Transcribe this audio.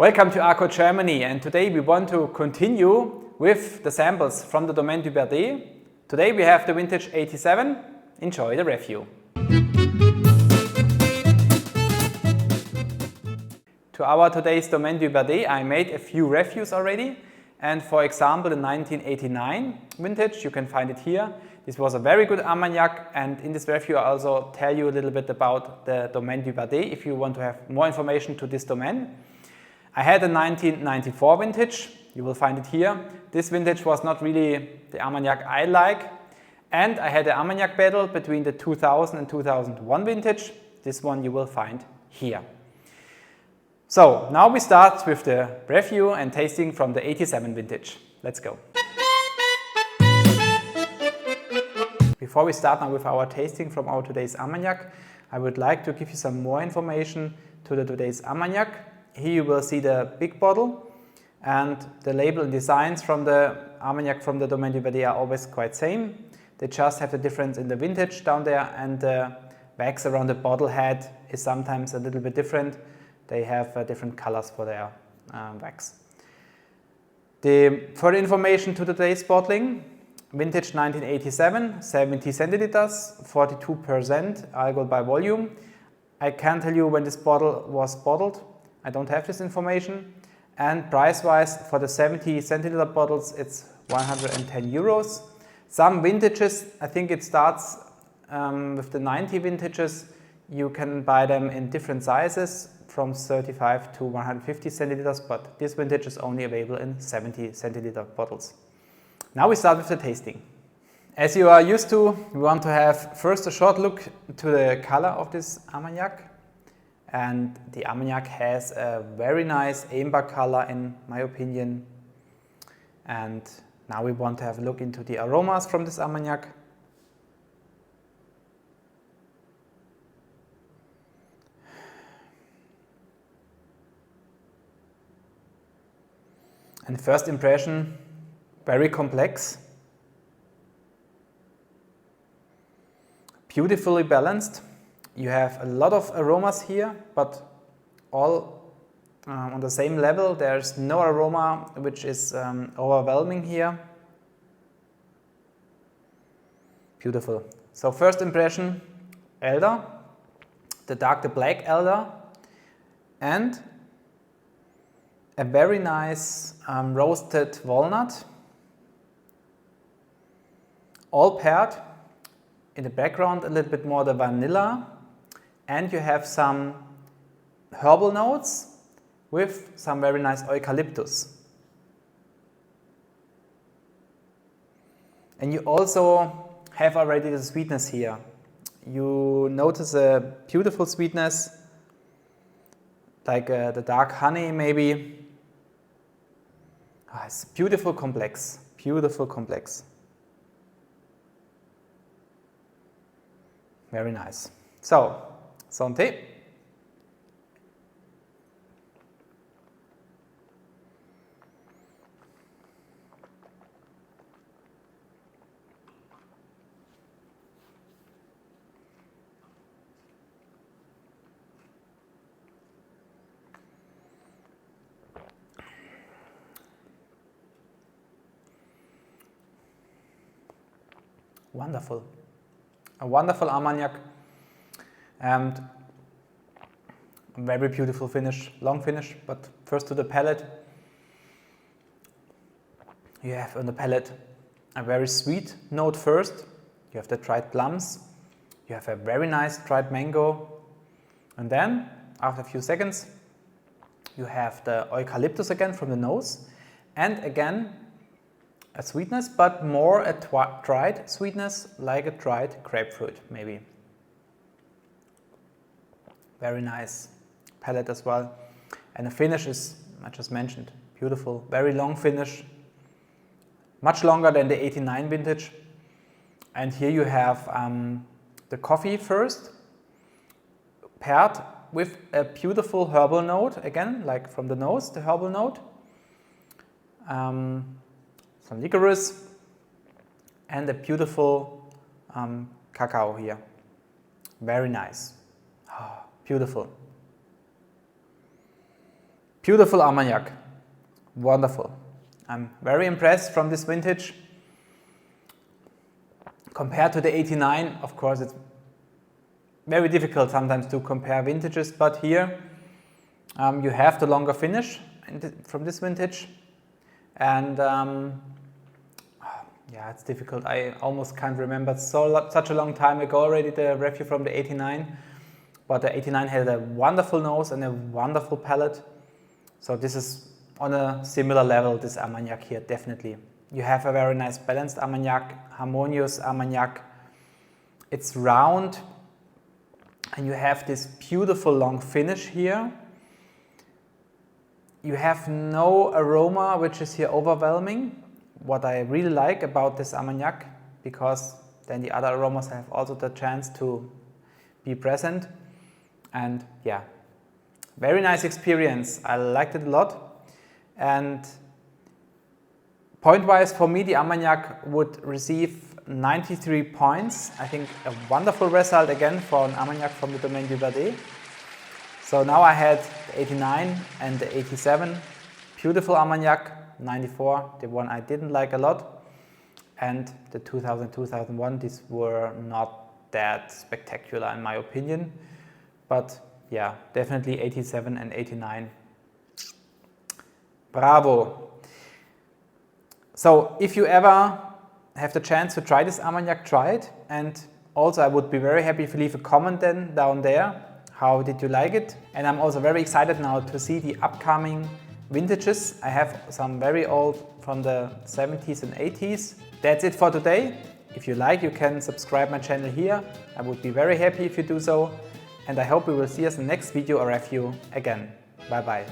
Welcome to arcoregermany, and today we want to continue with the samples from the Domaine du Berdet. Today we have the vintage 87. Enjoy the review. To our today's Domaine du Berdet I made a few reviews already, and for example the 1989 vintage, you can find it here. This was a very good Armagnac, and in this review I also tell you a little bit about the Domaine du Berdet if you want to have more information to this domain. I had a 1994 vintage, you will find it here. This vintage was not really the Armagnac I like. And I had an Armagnac battle between the 2000 and 2001 vintage. This one you will find here. So now we start with the review and tasting from the 87 vintage. Let's go. Before we start now with our tasting from our today's Armagnac, I would like to give you some more information to the today's Armagnac. Here you will see the big bottle, and the label and designs from the Armagnac from the Domaine du Berdet are always quite same. They just have the difference in the vintage down there, and the wax around the bottle head is sometimes a little bit different. They have different colors for their wax. The further information to today's bottling: vintage 1987, 70 centiliters, 42% alcohol by volume. I can't tell you when this bottle was bottled. I don't have this information. And price-wise, for the 70 centiliter bottles, it's 110 euros. Some vintages, I think it starts with the 90 vintages. You can buy them in different sizes, from 35 to 150 centiliters, but this vintage is only available in 70 centiliter bottles. Now we start with the tasting. As you are used to, we want to have first a short look to the color of this Armagnac. And the Armagnac has a very nice amber color in my opinion. And now we want to have a look into the aromas from this Armagnac. And first impression, very complex, beautifully balanced. You have a lot of aromas here, but all on the same level. There's no aroma which is overwhelming here. Beautiful. So first impression, elder, the black elder, and a very nice roasted walnut, all paired. In the background a little bit more the vanilla, and you have some herbal notes with some very nice eucalyptus. And you also have already the sweetness here. You notice a beautiful sweetness, like the dark honey maybe. It's beautiful complex, beautiful complex. Very nice. So, santé. Wonderful. A wonderful Armagnac, and a very beautiful finish, long finish. But first to the palate, you have on the palate a very sweet note first. You have the dried plums, you have a very nice dried mango, and then after a few seconds you have the eucalyptus again from the nose, and again a sweetness, but more a dried sweetness, like a dried grapefruit maybe. Very nice palate as well. And the finish is, I just mentioned, beautiful, very long finish, much longer than the 89 vintage. And here you have the coffee first, paired with a beautiful herbal note, again, like from the nose, the herbal note. Some licorice, and a beautiful cacao here. Very nice. Oh, beautiful. Beautiful Armagnac, wonderful. I'm very impressed from this vintage. Compared to the 89, of course, it's very difficult sometimes to compare vintages, but here you have the longer finish from this vintage. And yeah, it's difficult. I almost can't remember. Such a long time ago already, the review from the 89. But the 89 had a wonderful nose and a wonderful palate. So this is on a similar level, this Armagnac here, definitely. You have a very nice balanced Armagnac, harmonious Armagnac. It's round and you have this beautiful long finish here. You have no aroma, which is here overwhelming. What I really like about this Armagnac, because then the other aromas have also the chance to be present. And yeah, very nice experience. I liked it a lot. And point-wise, for me, the Armagnac would receive 93 points. I think a wonderful result again for an Armagnac from the Domaine du Berdet. So now I had the 89 and the 87. Beautiful Armagnac, 94, the one I didn't like a lot. And the 2000, 2001, these were not that spectacular in my opinion. But yeah, definitely 87 and 89. Bravo! So if you ever have the chance to try this Armagnac, try it. And also I would be very happy if you leave a comment then down there. How did you like it? And I'm also very excited now to see the upcoming vintages. I have some very old from the 70s and 80s. That's it for today. If you like, you can subscribe my channel here. I would be very happy if you do so. And I hope we will see us in the next video or review again. Bye bye.